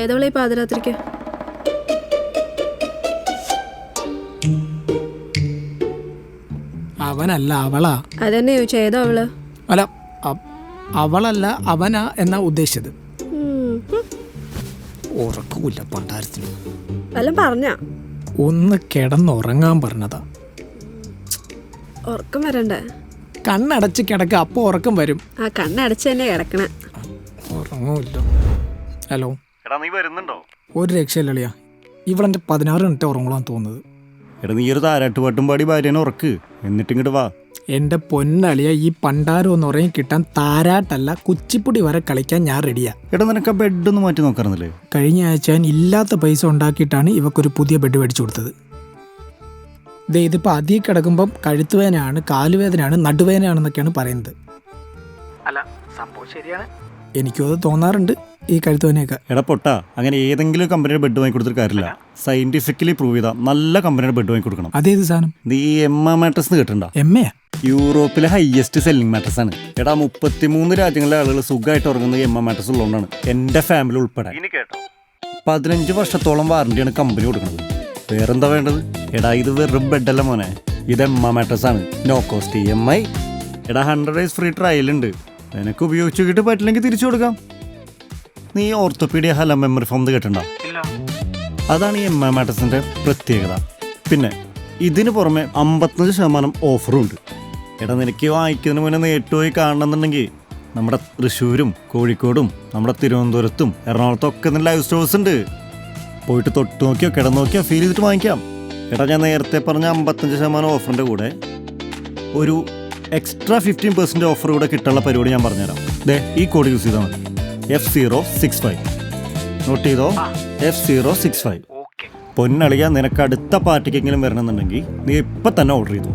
ഏതവളെ പാതിരാത്രിക്ക്? അവനല്ല അവളാ. അതെന്നെ ചോദിച്ചാ ഏതോ അവള്? അല്ല അവളല്ല അവനാ എന്നാ ഉദ്ദേശിച്ചത്. ഉറക്കൂല്ല പണ്ടാരത്തിന്. വല്ലതും പറഞ്ഞാ? ഒന്ന് കിടന്നുറങ്ങാൻ പറഞ്ഞതാ. ഉറക്കം വരണ്ടേ? കണ്ണടച്ച് കിടക്ക, അപ്പൊ ഉറക്കം വരും. ആ കണ്ണടച്ച് തന്നെ കിടക്കണേ. ഉറങ്ങൂല്ല. ഹലോ, നീ വരുന്നുണ്ടോ? ഒരു രക്ഷയില്ലളിയാ. ഇവളെന്റെ 16 മിനിറ്റ് ഉറങ്ങുള്ളാന്ന് തോന്നുന്നത്. എടാ നീ ഒരു താരാട്ടുപാട്ടും പാടി ഭാര്യനെ ഉറക്ക്, എന്നിട്ട് ഇങ്ങോട്ട് വാ. എൻ്റെ പൊന്നളിയ, ഈ പണ്ടാരം ഒന്ന് ഉറങ്ങി കിട്ടാൻ താരാട്ടല്ല കുച്ചിപ്പുടി വരെ കളിക്കാൻ ഞാൻ റെഡിയാ. എടാ നിനക്ക് ആ ബെഡ് ഒന്ന് മാറ്റി നോക്കാറുന്നില്ലേ? കഴിഞ്ഞ ആഴ്ച ഞാൻ ഇല്ലാത്ത പൈസ ഉണ്ടാക്കിയിട്ടാണ് ഇവക്കൊരു പുതിയ ബെഡ് മേടിച്ചു കൊടുത്തത്. ഇതിപ്പോൾ അധികം കിടക്കുമ്പം കഴുത്തുവേദനയാണ്, കാലുവേദനയാണ്, നടുവേദനയാണെന്നൊക്കെയാണ് പറയുന്നത്. അല്ല, സംഭവം ശരിയാണ്. എനിക്കും അത് തോന്നാറുണ്ട്, ഈ കഴുത്തുവേദനയൊക്കെ. എടാ പൊട്ടാ, അങ്ങനെ ഏതെങ്കിലും കമ്പനിയുടെ ബെഡ് വാങ്ങി കൊടുത്തിട്ട് കാര്യമില്ല. സയന്റിഫിക്കലി പ്രൂവ് ചെയ്താൽ നല്ല കമ്പനിയുടെ ബെഡ് വാങ്ങി കൊടുക്കണം. അതേത് സാധനം? നീ എമ്മ മാട്രസ് കേട്ടിട്ടുണ്ടോ? എമ്മയാ? യൂറോപ്പിലെ ഹയസ്റ്റ് സെല്ലിംഗ് മാട്രസ് ആണ്. എടാ 33 രാജ്യങ്ങളിലെ ആളുകൾ സുഖമായിട്ട് ഉറങ്ങുന്നത് എമ്മ മാട്രസ് ഉള്ളതുകൊണ്ടാണ്, എൻ്റെ ഫാമിലി ഉൾപ്പെടെ. 15 വർഷത്തോളം വാറണ്ടിയാണ് കമ്പനി കൊടുക്കുന്നത്. വേറെന്താ വേണ്ടത്? എടാ ഇത് വെറും ബെഡല്ല മോനെ, ഇത് എമ്മ മാട്രസ് ആണ്. No cost EMI. എടാ 100 days ഫ്രീ ട്രയൽ ഉണ്ട്. നിനക്ക് ഉപയോഗിച്ച് നോക്കിയിട്ട് പറ്റില്ലെങ്കിൽ തിരിച്ചു കൊടുക്കാം. നീ ഓർത്തോപീഡിയ ഹല മെമ്മറി ഫോം കേട്ടിട്ടുണ്ടോ? അതാണ് ഈ എമ്മ മാട്രസിൻ്റെ പ്രത്യേകത. പിന്നെ ഇതിന് പുറമെ 55% ഓഫറും ഉണ്ട്. എടാ നിനക്ക് വാങ്ങിക്കുന്നതിന് മുന്നേ നേരിട്ട് പോയി കാണണമെന്നുണ്ടെങ്കിൽ നമ്മുടെ തൃശ്ശൂരും കോഴിക്കോടും നമ്മുടെ തിരുവനന്തപുരത്തും എറണാകുളത്തും ഒക്കെ തന്നെ ലൈവ് സ്റ്റോഴ്സ് ഉണ്ട്. പോയിട്ട് തൊട്ട് നോക്കിയോ കിടന്നു നോക്കിയോ ഫീൽ ചെയ്തിട്ട് വാങ്ങിക്കാം. എടാ ഞാൻ നേരത്തെ പറഞ്ഞ 55% ഓഫറിൻ്റെ കൂടെ ഒരു എക്സ്ട്രാ 15% ഓഫർ കൂടെ കിട്ടാനുള്ള പരിപാടി ഞാൻ പറഞ്ഞുതരാം. ഈ കോഡ് യൂസ് ചെയ്താൽ മതി, F065. നോട്ട് ചെയ്തോ? F065. പൊന്നളിയാ, നിനക്ക് അടുത്ത പാർട്ടിക്കെങ്കിലും വരണമെന്നുണ്ടെങ്കിൽ നീ ഇപ്പം തന്നെ ഓർഡർ ചെയ്തു.